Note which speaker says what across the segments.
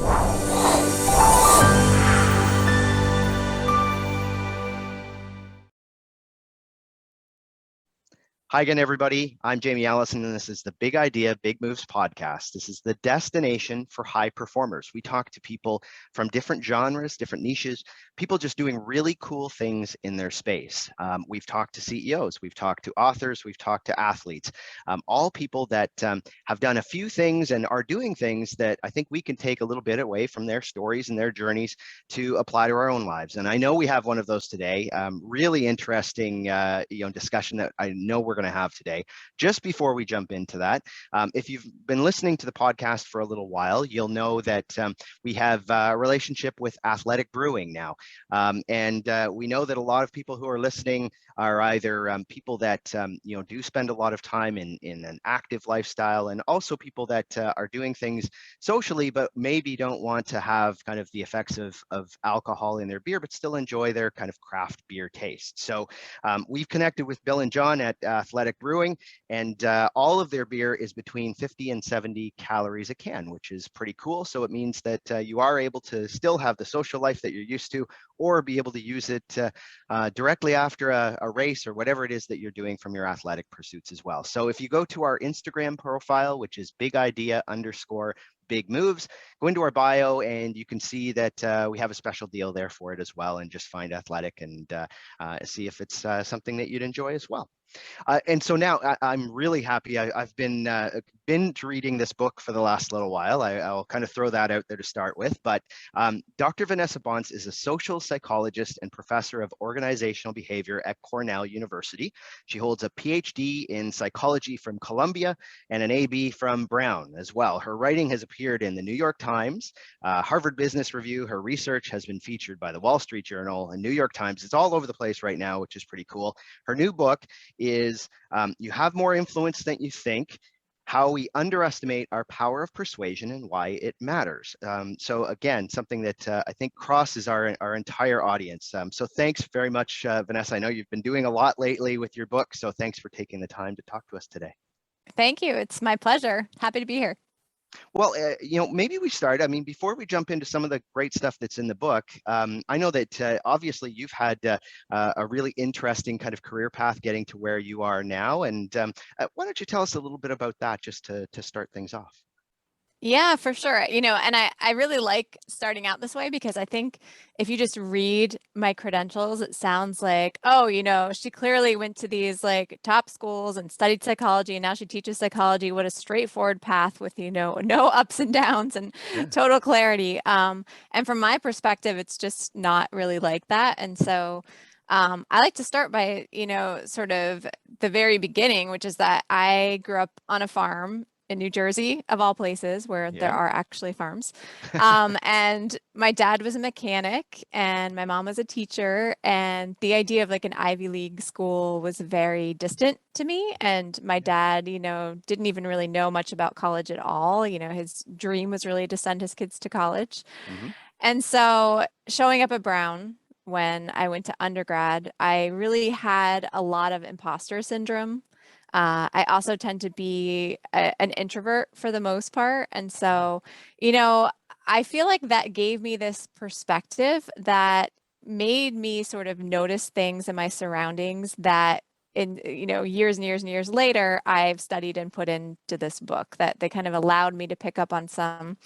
Speaker 1: Hi again, everybody. I'm Jamie Allison, and this is the Big Idea, Big Moves podcast. This is the destination for high performers. We talk to people from different genres, different niches, people just doing really cool things in their space. We've talked to CEOs, we've talked to authors, we've talked to athletes, all people that have done a few things and are doing things that I think we can take a little bit away from their stories and their journeys to apply to our own lives. And I know we have one of those today. Really interesting, discussion that I know we're going to have today. Just before we jump into that, if you've been listening to the podcast for a little while, you'll know that we have a relationship with Athletic Brewing now. And we know that a lot of people who are listening are either people that do spend a lot of time in an active lifestyle, and also people that are doing things socially but maybe don't want to have kind of the effects of alcohol in their beer but still enjoy their kind of craft beer taste. So we've connected with Bill and John at Athletic Brewing, and all of their beer is between 50 and 70 calories a can, which is pretty cool. So it means that you are able to still have the social life that you're used to, or be able to use it directly after a race or whatever it is that you're doing from your athletic pursuits as well. So if you go to our Instagram profile, which is bigidea_big moves, go into our bio and you can see that we have a special deal there for it as well, and just find Athletic and see if it's something that you'd enjoy as well. And so now I'm really happy. I've been binge reading this book for the last little while. I'll kind of throw that out there to start with. But Dr. Vanessa Bohns is a social psychologist and professor of organizational behavior at Cornell University. She holds a PhD in psychology from Columbia and an AB from Brown as well. Her writing has appeared in the New York Times, Harvard Business Review. Her research has been featured by the Wall Street Journal and New York Times. It's all over the place right now, which is pretty cool. Her new book is You Have More Influence Than You Think: How We Underestimate Our Power of Persuasion and Why It Matters. So again, something that I think crosses our entire audience. So thanks very much, Vanessa. I know you've been doing a lot lately with your book, so thanks for taking the time to talk to us today.
Speaker 2: Thank you. It's my pleasure. Happy to be here.
Speaker 1: Well, maybe we start. I mean, before we jump into some of the great stuff that's in the book, I know that obviously you've had a really interesting kind of career path getting to where you are now. And why don't you tell us a little bit about that just to start things off?
Speaker 2: Yeah, for sure. And I really like starting out this way because I think if you just read my credentials, it sounds like, oh, she clearly went to these like top schools and studied psychology, and now she teaches psychology. What a straightforward path with, no ups and downs and total clarity. And from my perspective, it's just not really like that. And so I like to start by, sort of the very beginning, which is that I grew up on a farm in New Jersey, of all places, where there are actually farms. And my dad was a mechanic and my mom was a teacher. And the idea of like an Ivy League school was very distant to me. And my dad, didn't even really know much about college at all. His dream was really to send his kids to college. Mm-hmm. And so showing up at Brown when I went to undergrad, I really had a lot of imposter syndrome. I also tend to be an introvert for the most part. And so, I feel like that gave me this perspective that made me sort of notice things in my surroundings that in, years and years and years later, I've studied and put into this book, that they kind of allowed me to pick up on some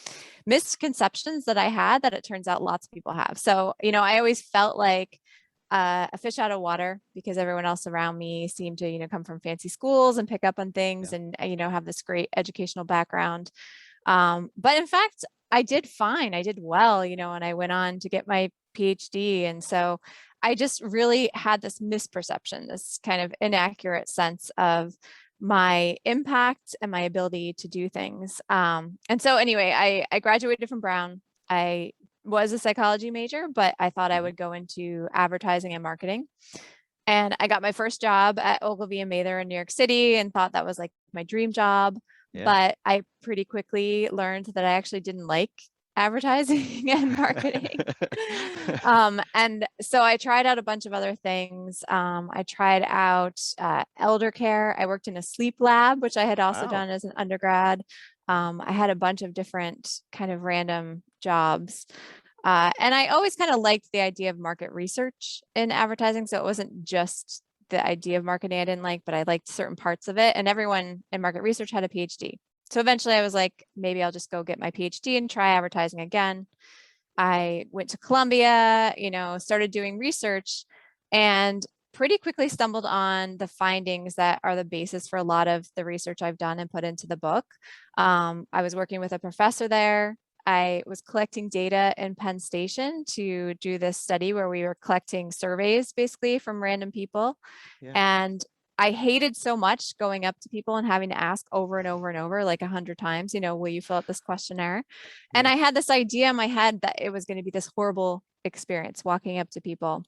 Speaker 2: misconceptions that I had that it turns out lots of people have. So, I always felt like a fish out of water because everyone else around me seemed to, come from fancy schools and pick up on things and, have this great educational background. But in fact, I did fine. I did well, and I went on to get my PhD. And so I just really had this misperception, this kind of inaccurate sense of my impact and my ability to do things. And so anyway, I graduated from Brown. I was a psychology major, but I thought I would go into advertising and marketing. And I got my first job at Ogilvy and Mather in New York City and thought that was like my dream job. Yeah. But I pretty quickly learned that I actually didn't like advertising and marketing. And so I tried out a bunch of other things. I tried out elder care. I worked in a sleep lab, which I had also done as an undergrad. I had a bunch of different kind of random jobs. And I always kind of liked the idea of market research in advertising. So it wasn't just the idea of marketing I didn't like, but I liked certain parts of it. And everyone in market research had a PhD. So eventually I was like, maybe I'll just go get my PhD and try advertising again. I went to Columbia, started doing research, and pretty quickly stumbled on the findings that are the basis for a lot of the research I've done and put into the book. I was working with a professor there. I was collecting data in Penn Station to do this study where we were collecting surveys basically from random people.
Speaker 1: Yeah.
Speaker 2: And I hated so much going up to people and having to ask over and over and over, like 100 times, will you fill out this questionnaire? And
Speaker 1: Yeah.
Speaker 2: I had this idea in my head that it was going to be this horrible experience walking up to people.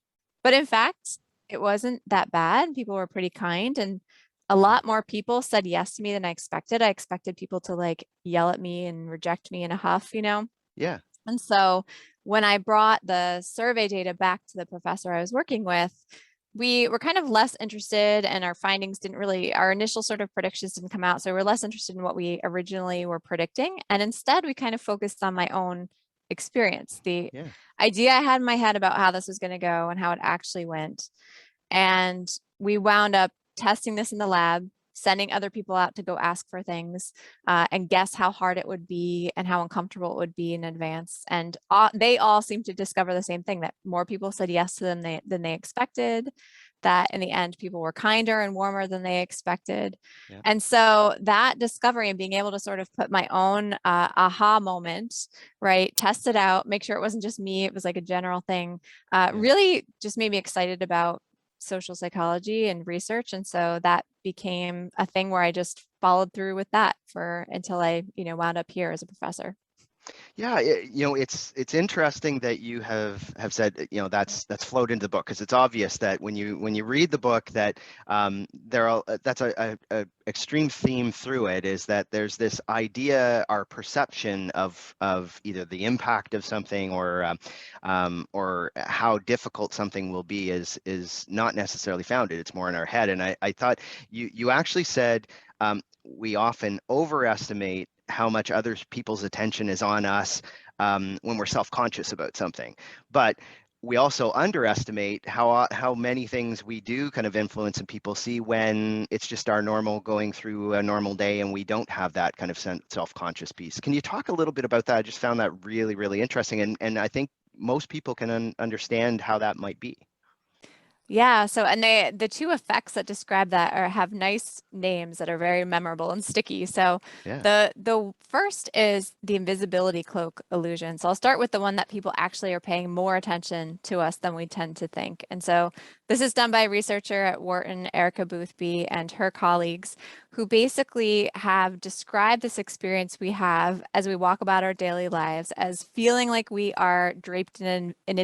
Speaker 2: But in fact, it wasn't that bad. People were pretty kind, and a lot more people said yes to me than I expected. I expected people to like yell at me and reject me in a huff.
Speaker 1: Yeah.
Speaker 2: And so when I brought the survey data back to the professor I was working with, we were kind of less interested, and our findings our initial sort of predictions didn't come out. So we're less interested in what we originally were predicting. And instead, we kind of focused on my own experience, the
Speaker 1: Yeah.
Speaker 2: idea I had in my head about how this was going to go and how it actually went. And we wound up testing this in the lab, sending other people out to go ask for things and guess how hard it would be and how uncomfortable it would be in advance. And they all seemed to discover the same thing, that more people said yes to them than they expected, that in the end, people were kinder and warmer than they expected.
Speaker 1: Yeah.
Speaker 2: And so that discovery and being able to sort of put my own aha moment, right, test it out, make sure it wasn't just me, it was like a general thing, really just made me excited about social psychology and research. And so that became a thing where I just followed through with that until I, wound up here as a professor.
Speaker 1: Yeah, it's interesting that you have said, that's flowed into the book, because it's obvious that when you read the book that that's a extreme theme through it, is that there's this idea, our perception of either the impact of something or how difficult something will be is not necessarily founded. It's more in our head. And I thought you actually said we often overestimate how much other people's attention is on us when we're self-conscious about something, but we also underestimate how many things we do kind of influence and people see when it's just our normal going through a normal day and we don't have that kind of self-conscious piece. Can you talk a little bit about that? I just found that really, really interesting, and I think most people can understand how that might be.
Speaker 2: Yeah. So, and the two effects that describe that have nice names that are very memorable and sticky. So
Speaker 1: Yeah.
Speaker 2: the first is the invisibility cloak illusion. So I'll start with the one that people actually are paying more attention to us than we tend to think. And so this is done by a researcher at Wharton, Erica Boothby, and her colleagues, who basically have described this experience we have as we walk about our daily lives as feeling like we are draped in an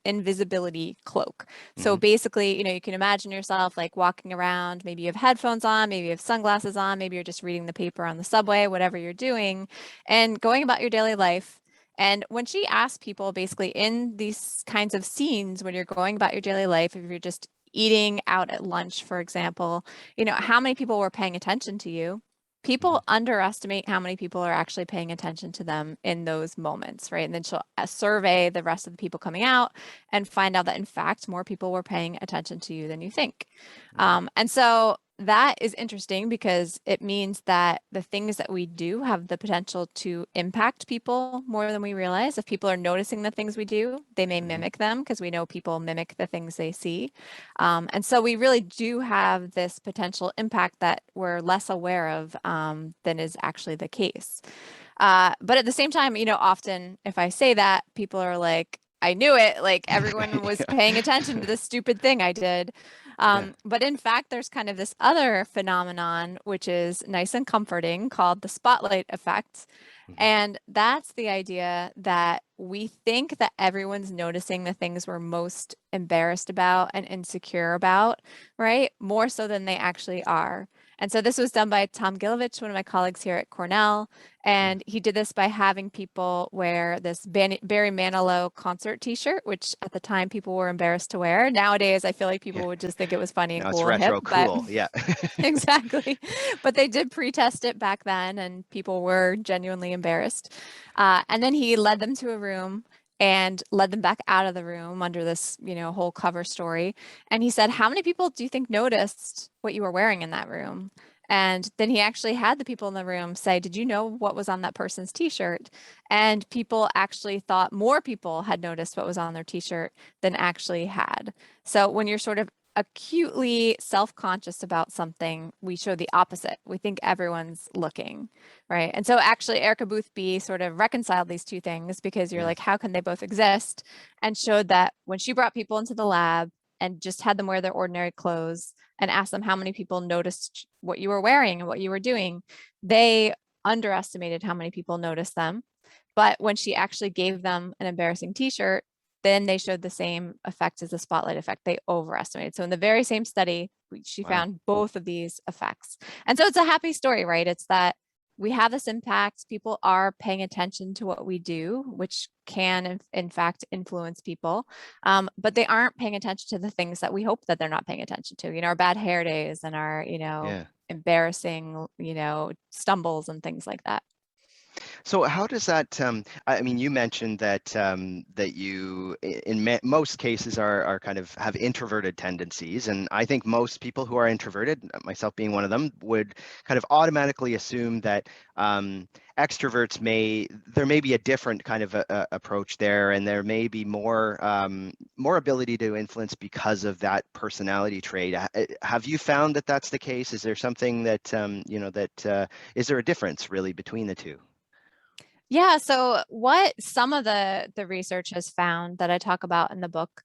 Speaker 2: invisibility cloak. So
Speaker 1: Mm-hmm.
Speaker 2: basically, you can imagine yourself like walking around, maybe you have headphones on, maybe you have sunglasses on, maybe you're just reading the paper on the subway, whatever you're doing, and going about your daily life. And when she asked people basically in these kinds of scenes, when you're going about your daily life, if you're just eating out at lunch, for example, how many people were paying attention to you?
Speaker 1: Mm-hmm.
Speaker 2: People underestimate how many people are actually paying attention to them in those moments, right? And then she'll survey the rest of the people coming out and find out that in fact, more people were paying attention to you than you think.
Speaker 1: Mm-hmm.
Speaker 2: And so that is interesting because it means that the things that we do have the potential to impact people more than we realize. If people are noticing the things we do, they may
Speaker 1: Mm-hmm.
Speaker 2: mimic them because we know people mimic the things they see. And so we really do have this potential impact that we're less aware of than is actually the case. But at the same time, often if I say that, people are like, I knew it. Like everyone was
Speaker 1: Yeah.
Speaker 2: paying attention to this stupid thing I did.
Speaker 1: Yeah.
Speaker 2: But in fact, there's kind of this other phenomenon, which is nice and comforting, called the spotlight effect.
Speaker 1: Mm-hmm.
Speaker 2: And that's the idea that we think that everyone's noticing the things we're most embarrassed about and insecure about, right? More so than they actually are. And so this was done by Tom Gilovich, one of my colleagues here at Cornell. And he did this by having people wear this Barry Manilow concert t-shirt, which at the time people were embarrassed to wear. Nowadays, I feel like people would just think it was funny and
Speaker 1: Now it's
Speaker 2: cool and hip,
Speaker 1: retro
Speaker 2: but
Speaker 1: cool. Yeah.
Speaker 2: exactly. But they did pre-test it back then and people were genuinely embarrassed. And then he led them to a room and led them back out of the room under this, whole cover story. And he said, how many people do you think noticed what you were wearing in that room? And then he actually had the people in the room say, did you know what was on that person's t-shirt? And people actually thought more people had noticed what was on their t-shirt than actually had. So when you're sort of acutely self-conscious about something, we show the opposite. We think everyone's looking, right? And so actually Erica Boothby sort of reconciled these two things because you're
Speaker 1: Yeah.
Speaker 2: like, how can they both exist? And showed that when she brought people into the lab and just had them wear their ordinary clothes and asked them how many people noticed what you were wearing and what you were doing, they underestimated how many people noticed them. But when she actually gave them an embarrassing t-shirt, then they showed the same effect as the spotlight effect. They overestimated. So in the very same study, she
Speaker 1: Wow.
Speaker 2: found both of these effects. And so it's a happy story, right? It's that we have this impact. People are paying attention to what we do, which can, in fact, influence people. But they aren't paying attention to the things that we hope that they're not paying attention to, our bad hair days and our,
Speaker 1: Yeah.
Speaker 2: embarrassing, stumbles and things like that.
Speaker 1: So how does that, I mean, you mentioned that that you, in most cases, are kind of have introverted tendencies. And I think most people who are introverted, myself being one of them, would kind of automatically assume that extroverts there may be a different kind of approach there, and there may be more more ability to influence because of that personality trait. Have you found that that's the case? Is there something that, is there a difference really between the two?
Speaker 2: Yeah, so what some of the research has found that I talk about in the book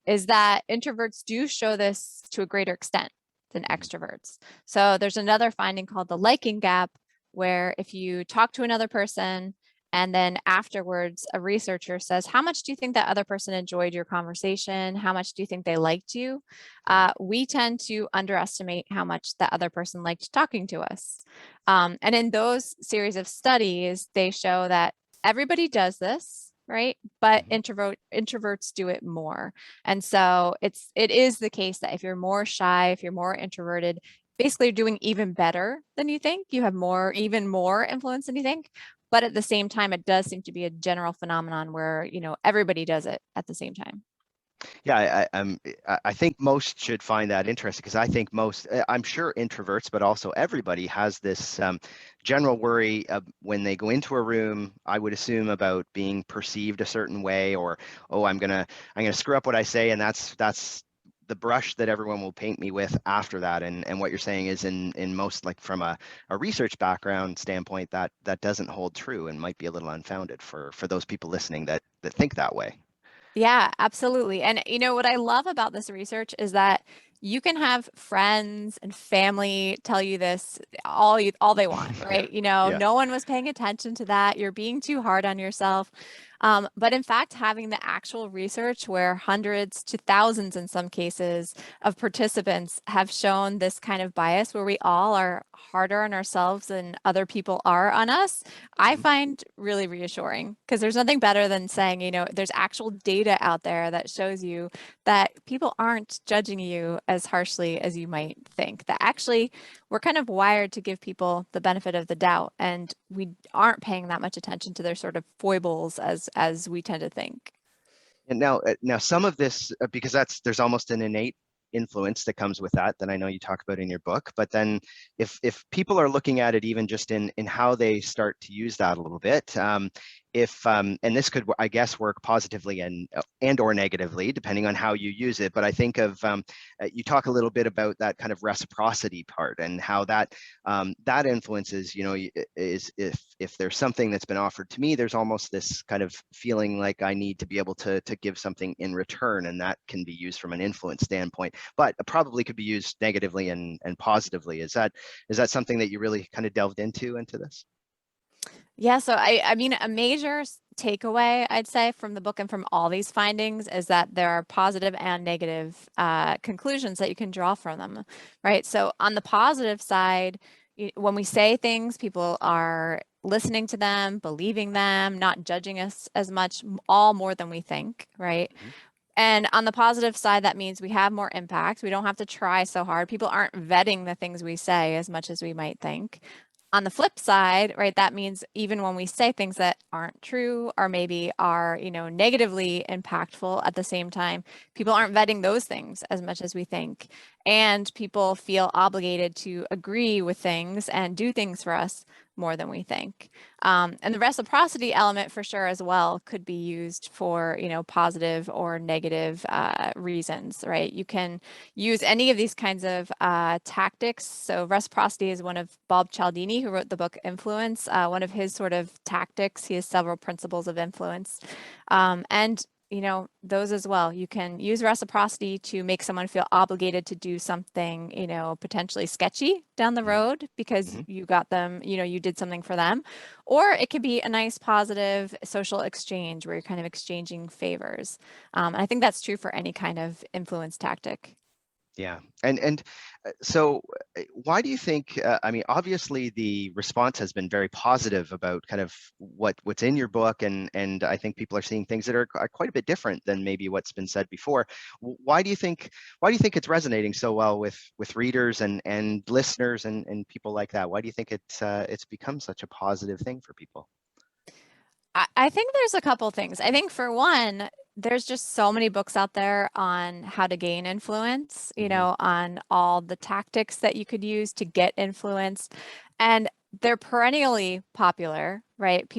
Speaker 2: is that introverts do show this to a greater extent than extroverts. So there's another finding called the liking gap, where if you talk to another person and then afterwards a researcher says, how much do you think that other person enjoyed your conversation? How much do you think they liked you? We tend to underestimate how much the other person liked talking to us. And in those series of studies, they show that everybody does this, right? But introverts do it more. And so it is the case that if you're more shy, if you're more introverted, basically you're doing even better than you think. You have even more influence than you think. But at the same time, it does seem to be a general phenomenon where, everybody does it at the same time.
Speaker 1: Yeah, I think most should find that interesting, because I think I'm sure introverts, but also everybody has this general worry of when they go into a room, I would assume, about being perceived a certain way, or, oh, I'm gonna screw up what I say, and that's the brush that everyone will paint me with after that. And what you're saying is, in most, like from a research background standpoint, that doesn't hold true and might be a little unfounded for those people listening that think that way.
Speaker 2: Yeah, absolutely. And what I love about this research is that you can have friends and family tell you this all they want,
Speaker 1: Yeah.
Speaker 2: right?
Speaker 1: Yeah.
Speaker 2: No one was paying attention to that. You're being too hard on yourself. But in fact, having the actual research where hundreds to thousands in some cases of participants have shown this kind of bias where we all are harder on ourselves than other people are on us, I find really reassuring, because there's nothing better than saying, there's actual data out there that shows you that people aren't judging you as harshly as you might think, that actually we're kind of wired to give people the benefit of the doubt, and we aren't paying that much attention to their sort of foibles as we tend to think.
Speaker 1: And now some of this, because there's almost an innate influence that comes with that I know you talk about in your book. But then if people are looking at it even just in how they start to use that a little bit, if and this could, I guess, work positively and or negatively depending on how you use it. But I think of you talk a little bit about that kind of reciprocity part, and how that that influences, is if there's something that's been offered to me, there's almost this kind of feeling like I need to be able to give something in return, and that can be used from an influence standpoint, but it probably could be used negatively and positively. Is that something that you really kind of delved into this?
Speaker 2: Yeah, so I mean, a major takeaway I'd say from the book and from all these findings is that there are positive and negative conclusions that you can draw from them, right? So on the positive side, when we say things, people are listening to them, believing them, not judging us as much, all more than we think, right?
Speaker 1: Mhm.
Speaker 2: And on the positive side, that means we have more impact. We don't have to try so hard. People aren't vetting the things we say as much as we might think. On the flip side, right, that means even when we say things that aren't true or maybe are, negatively impactful at the same time, people aren't vetting those things as much as we think. And people feel obligated to agree with things and do things for us more than we think. And the reciprocity element for sure as well could be used for, positive or negative reasons, right? You can use any of these kinds of tactics. So reciprocity is one of Bob Cialdini, who wrote the book Influence. One of his sort of tactics, he has several principles of influence. And those as well. You can use reciprocity to make someone feel obligated to do something, potentially sketchy down the
Speaker 1: Mhm.
Speaker 2: road because
Speaker 1: Mhm.
Speaker 2: you got them, you did something for them. Or it could be a nice, positive social exchange where you're kind of exchanging favors. And I think that's true for any kind of influence tactic.
Speaker 1: Yeah. And so why do you think, I mean, obviously the response has been very positive about kind of what's in your book, and I think people are seeing things that are quite a bit different than maybe what's been said before. Why do you think it's resonating so well with readers and listeners and people like that? Why do you think it's become such a positive thing for people?
Speaker 2: I think there's a couple things. I think for one, there's just so many books out there on how to gain influence,
Speaker 1: Hmm.
Speaker 2: on all the tactics that you could use to get influence. And they're perennially popular, right?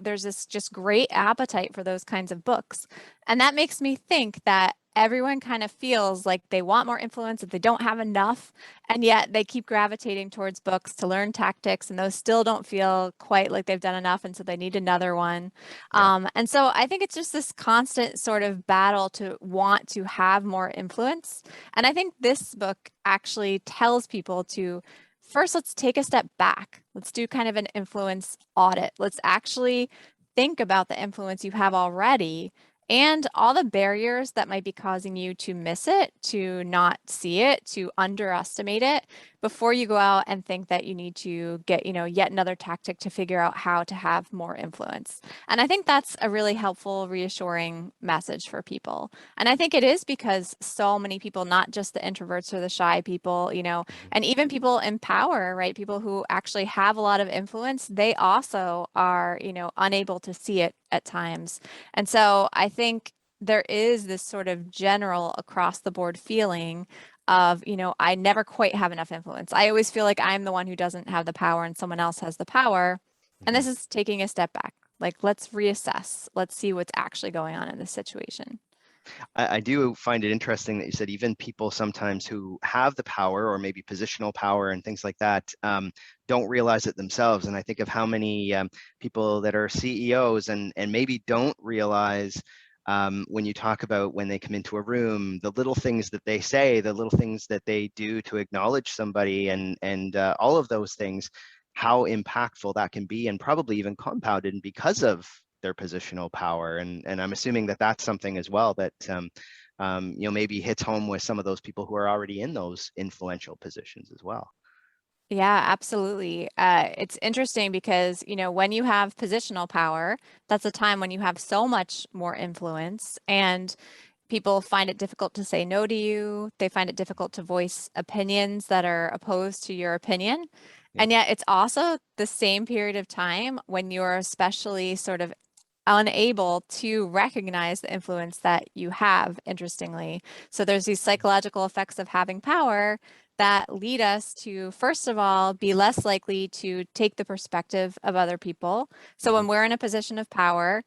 Speaker 2: There's this just great appetite for those kinds of books. And that makes me think that everyone kind of feels like they want more influence, that they don't have enough, and yet they keep gravitating towards books to learn tactics, and those still don't feel quite like they've done enough, and so they need another one.
Speaker 1: Yeah.
Speaker 2: And so I think it's just this constant sort of battle to want to have more influence. And I think this book actually tells people to first, let's take a step back. Let's do kind of an influence audit. Let's actually think about the influence you have already and all the barriers that might be causing you to miss it, to not see it, to underestimate it before you go out and think that you need to get, yet another tactic to figure out how to have more influence. And I think that's a really helpful, reassuring message for people. And I think it is because so many people, not just the introverts or the shy people,
Speaker 1: Mhm.
Speaker 2: and even people in power, right? People who actually have a lot of influence, they also are, unable to see it at times. And so I think there is this sort of general across the board feeling of, I never quite have enough influence. I always feel like I'm the one who doesn't have the power and someone else has the power. And this
Speaker 1: Mhm.
Speaker 2: is taking a step back. Like, let's reassess. Let's see what's actually going on in this situation.
Speaker 1: I do find it interesting that you said even people sometimes who have the power or maybe positional power and things like that don't realize it themselves. And I think of how many people that are CEOs and maybe don't realize when you talk about when they come into a room, the little things that they say, the little things that they do to acknowledge somebody, and all of those things, how impactful that can be, and probably even compounded because of their positional power. And I'm assuming that that's something as well that maybe hits home with some of those people who are already in those influential positions as well.
Speaker 2: Yeah, absolutely. It's interesting because, when you have positional power, that's a time when you have so much more influence, and people find it difficult to say no to you. They find it difficult to voice opinions that are opposed to your opinion.
Speaker 1: Yeah.
Speaker 2: And yet, it's also the same period of time when you're especially sort of unable to recognize the influence that you have, interestingly. So there's these psychological effects of having power that lead us to, first of all, be less likely to take the perspective of other people. So
Speaker 1: Hmm.
Speaker 2: when we're in a position of power,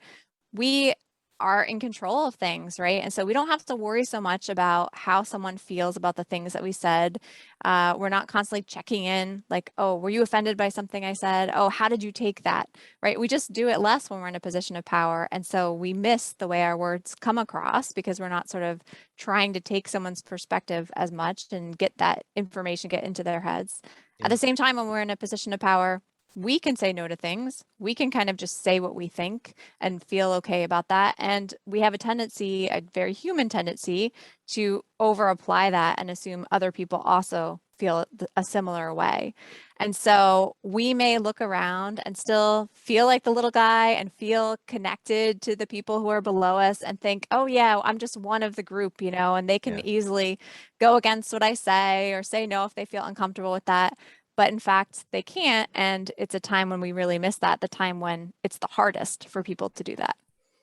Speaker 2: we are in control of things, right? And so we don't have to worry so much about how someone feels about the things that we said. We're not constantly checking in, like, oh, were you offended by something I said? Oh, how did you take that? Right? We just do it less when we're in a position of power. And so we miss the way our words come across because we're not sort of trying to take someone's perspective as much and get that information get into their heads. At
Speaker 1: Yeah.
Speaker 2: the same time, when we're in a position of power, we can say no to things. We can kind of just say what we think and feel okay about that. And we have a tendency, a very human tendency, to over apply that and assume other people also feel a similar way. And so we may look around and still feel like the little guy and feel connected to the people who are below us and think, oh yeah, I'm just one of the group, and they can
Speaker 1: Yeah.
Speaker 2: easily go against what I say or say no if they feel uncomfortable with that. But in fact, they can't. And it's a time when we really miss that, the time when it's the hardest for people to do that.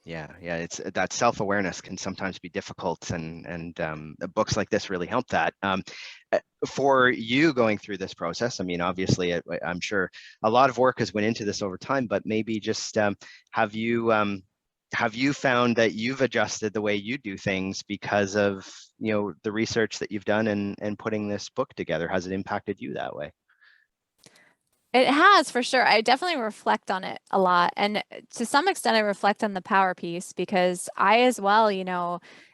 Speaker 1: Yeah, it's that self-awareness can sometimes be difficult, and books like this really help that. For you going through this process, I mean, obviously, I'm sure a lot of work has went into this over time, but maybe just have you found that you've adjusted the way you do things because of the research that you've done and putting this book together? Has it impacted you that way?
Speaker 2: It has for sure. I definitely reflect on it a lot. And to some extent, I reflect on the power piece because I, as well,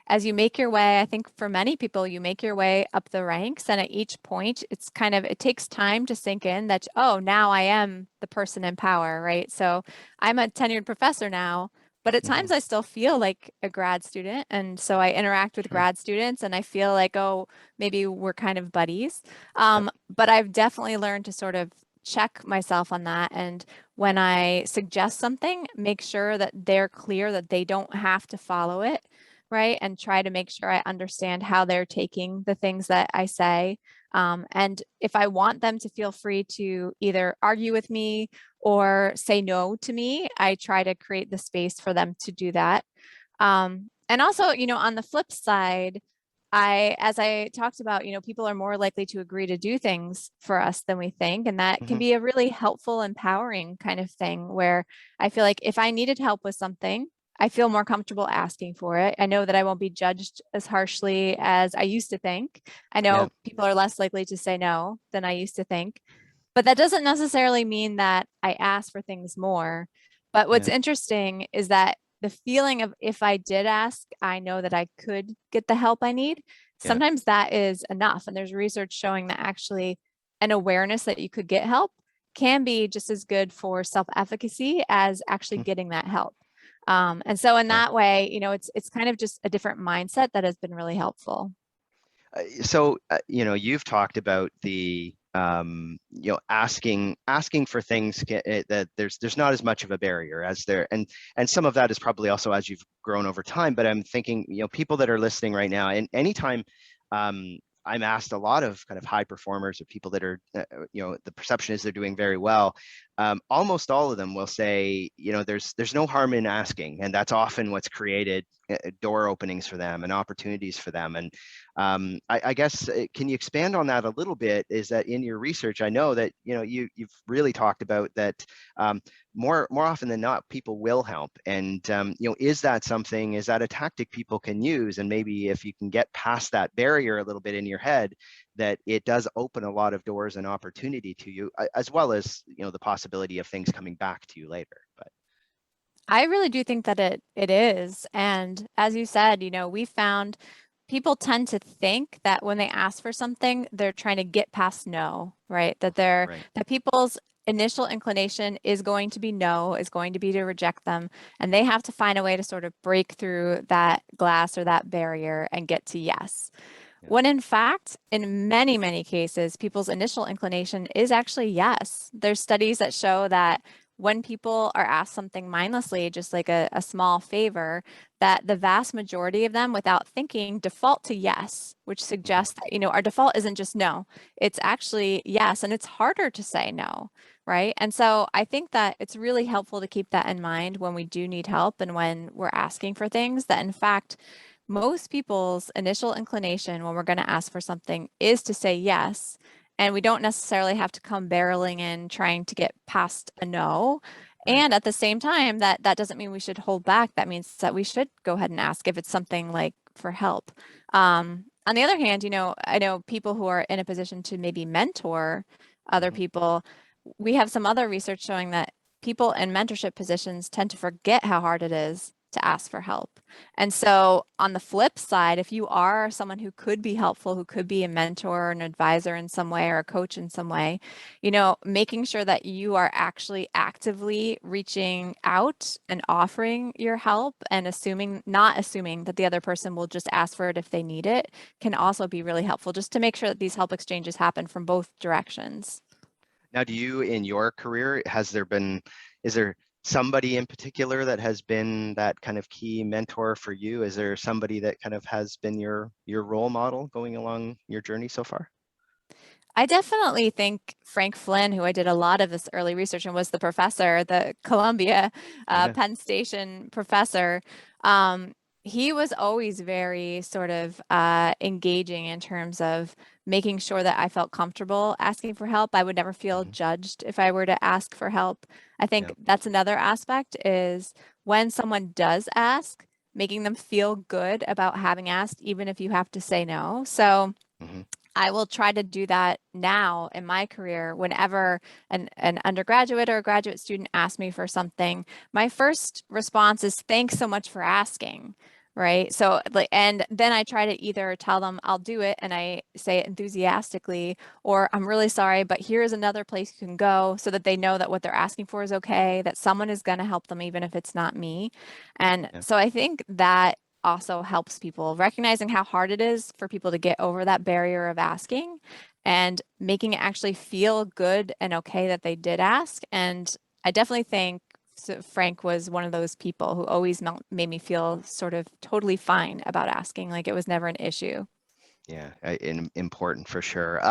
Speaker 2: as you make your way, I think for many people, you make your way up the ranks. And at each point, it takes time to sink in that, oh, now I am the person in power, right? So I'm a tenured professor now, but at
Speaker 1: Hmm.
Speaker 2: times I still feel like a grad student. And so I interact with
Speaker 1: Sure.
Speaker 2: grad students and I feel like, oh, maybe we're kind of buddies.
Speaker 1: Yep.
Speaker 2: But I've definitely learned to sort of check myself on that. And when I suggest something, make sure that they're clear that they don't have to follow it, right? And try to make sure I understand how they're taking the things that I say. And if I want them to feel free to either argue with me or say no to me, I try to create the space for them to do that. And also, on the flip side, as I talked about, people are more likely to agree to do things for us than we think. And that can
Speaker 1: Hmm.
Speaker 2: be a really helpful, empowering kind of thing where I feel like if I needed help with something, I feel more comfortable asking for it. I know that I won't be judged as harshly as I used to think. I
Speaker 1: Yeah.
Speaker 2: know people are less likely to say no than I used to think. But that doesn't necessarily mean that I ask for things more. But what's
Speaker 1: Yeah.
Speaker 2: interesting is that the feeling of if I did ask, I know that I could get the help I need.
Speaker 1: Yeah.
Speaker 2: Sometimes that is enough. And there's research showing that actually an awareness that you could get help can be just as good for self-efficacy as actually
Speaker 1: Mm.
Speaker 2: getting that help. And so in
Speaker 1: Yeah.
Speaker 2: that way, it's kind of just a different mindset that has been really helpful.
Speaker 1: So you've talked about the asking for things that there's not as much of a barrier as there, and some of that is probably also as you've grown over time. But I'm thinking, people that are listening right now, and anytime um, I'm asked a lot of kind of high performers or people that are the perception is they're doing very well. Almost all of them will say, there's no harm in asking, and that's often what's created door openings for them and opportunities for them. And I guess, can you expand on that a little bit? Is that in your research? I know that you've really talked about that more often than not, people will help. And is that something? Is that a tactic people can use? And maybe if you can get past that barrier a little bit in your head, that it does open a lot of doors and opportunity to you, as well as the possibility of things coming back to you later. But
Speaker 2: I really do think that it is. And as you said, we found people tend to think that when they ask for something, they're trying to get past no, right?
Speaker 1: right.
Speaker 2: That people's initial inclination is going to be no, is going to be to reject them. And they have to find a way to sort of break through that glass or that barrier and get to yes.
Speaker 1: Yeah.
Speaker 2: When in fact, in many, many cases, people's initial inclination is actually yes. There's studies that show that when people are asked something mindlessly, just like a small favor, that the vast majority of them, without thinking, default to yes, which
Speaker 1: Mhm.
Speaker 2: suggests that, our default isn't just no, it's actually yes. And it's harder to say no, right? And so I think that it's really helpful to keep that in mind when we do need help and when we're asking for things, that in fact, most people's initial inclination when we're going to ask for something is to say yes. And we don't necessarily have to come barreling in trying to get past a no.
Speaker 1: Right.
Speaker 2: And at the same time, that doesn't mean we should hold back. That means that we should go ahead and ask if it's something like for help. On the other hand, I know people who are in a position to maybe mentor other
Speaker 1: Mhm.
Speaker 2: people. We have some other research showing that people in mentorship positions tend to forget how hard it is to ask for help. And so on the flip side, if you are someone who could be helpful, who could be a mentor, an advisor in some way, or a coach in some way, making sure that you are actually actively reaching out and offering your help and not assuming that the other person will just ask for it if they need it can also be really helpful, just to make sure that these help exchanges happen from both directions.
Speaker 1: Now, do you, in your career, is there somebody in particular that has been that kind of key mentor for you? Is there somebody that kind of has been your role model going along your journey so far?
Speaker 2: I definitely think Frank Flynn, who I did a lot of this early research and was the professor, the Columbia Penn Station professor, he was always very sort of engaging in terms of making sure that I felt comfortable asking for help. I would never feel judged if I were to ask for help. I think that's another aspect, is when someone does ask, making them feel good about having asked, even if you have to say no. So I will try to do that now in my career. Whenever an undergraduate or a graduate student asks me for something, my first response is, thanks so much for asking, right? So, and then I try to either tell them I'll do it, and I say it enthusiastically, or I'm really sorry, but here's another place you can go, so that they know that what they're asking for is okay, that someone is going to help them, even if it's not me. And so I think that also helps people, recognizing how hard it is for people to get over that barrier of asking and making it actually feel good and okay that they did ask. And I definitely think Frank was one of those people who always made me feel sort of totally fine about asking, like it was never an issue.
Speaker 1: Yeah, important for sure.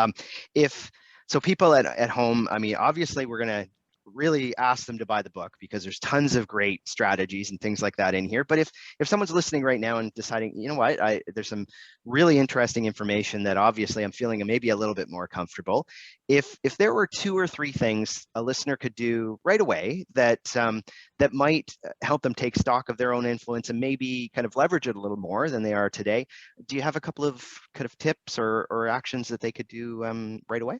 Speaker 1: So people at home, I mean, obviously we're going to really ask them to buy the book, because there's tons of great strategies and things like that in here. But if someone's listening right now and deciding, you know what, there's some really interesting information that obviously I'm feeling maybe a little bit more comfortable. If there were 2 or 3 things a listener could do right away that might help them take stock of their own influence and maybe kind of leverage it a little more than they are today, do you have a couple of kind of tips or actions that they could do right away?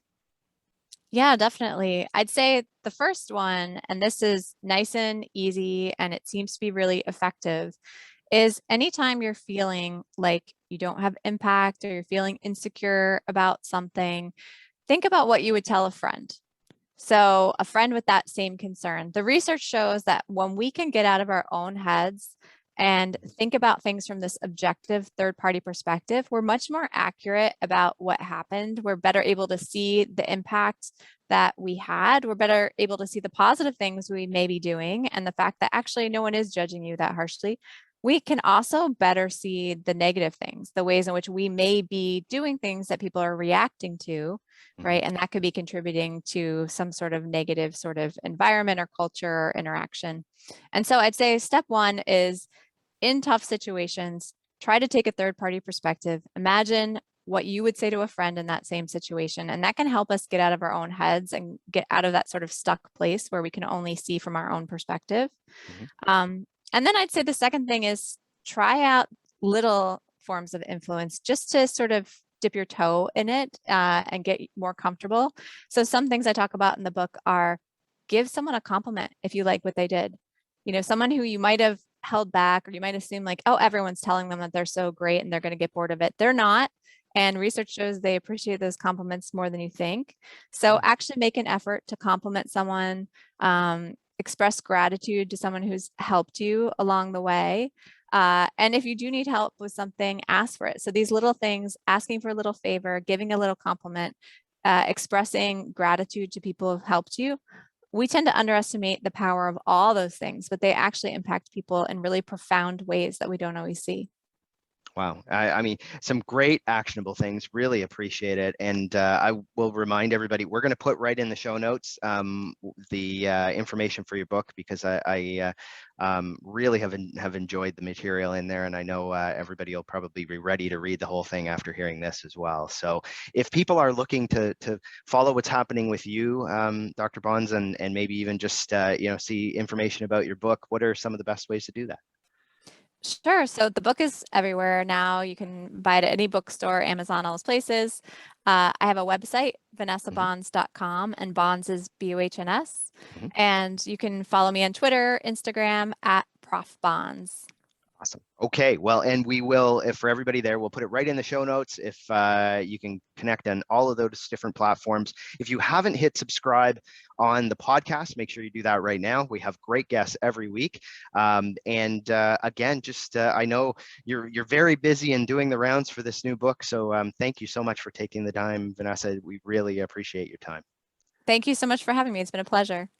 Speaker 2: Yeah, definitely. I'd say the first one, and this is nice and easy, and it seems to be really effective, is anytime you're feeling like you don't have impact or you're feeling insecure about something, think about what you would tell a friend. So, a friend with that same concern. The research shows that when we can get out of our own heads and think about things from this objective third party perspective, we're much more accurate about what happened. We're better able to see the impact that we had. We're better able to see the positive things we may be doing and the fact that actually no one is judging you that harshly. We can also better see the negative things, the ways in which we may be doing things that people are reacting to, right? And that could be contributing to some sort of negative sort of environment or culture or interaction. And so I'd say step one is, in tough situations, try to take a third party perspective. Imagine what you would say to a friend in that same situation. And that can help us get out of our own heads and get out of that sort of stuck place where we can only see from our own perspective. And then I'd say the second thing is try out little forms of influence just to sort of dip your toe in it and get more comfortable. So some things I talk about in the book are, give someone a compliment if you like what they did. Someone who you might have held back, or you might assume like, oh, everyone's telling them that they're so great and they're going to get bored of it. They're not. And research shows they appreciate those compliments more than you think. So actually make an effort to compliment someone, express gratitude to someone who's helped you along the way. And if you do need help with something, ask for it. So these little things, asking for a little favor, giving a little compliment, expressing gratitude to people who've helped you. We tend to underestimate the power of all those things, but they actually impact people in really profound ways that we don't always see.
Speaker 1: Wow. I mean, some great actionable things. Really appreciate it. And I will remind everybody, we're going to put right in the show notes the information for your book, because I really have enjoyed the material in there. And I know everybody will probably be ready to read the whole thing after hearing this as well. So if people are looking to follow what's happening with you, Dr. Bohns, and maybe even just see information about your book, what are some of the best ways to do that?
Speaker 2: Sure. So the book is everywhere now. You can buy it at any bookstore, Amazon, all those places. I have a website, vanessabohns.com, and Bohns is Bohns. And you can follow me on Twitter, Instagram at Prof Bohns.
Speaker 1: Awesome. Okay. Well, and we will, if for everybody there, we'll put it right in the show notes. If you can connect on all of those different platforms. If you haven't hit subscribe on the podcast, make sure you do that right now. We have great guests every week. Again, just I know you're very busy and doing the rounds for this new book. So thank you so much for taking the time, Vanessa. We really appreciate your time.
Speaker 2: Thank you so much for having me. It's been a pleasure.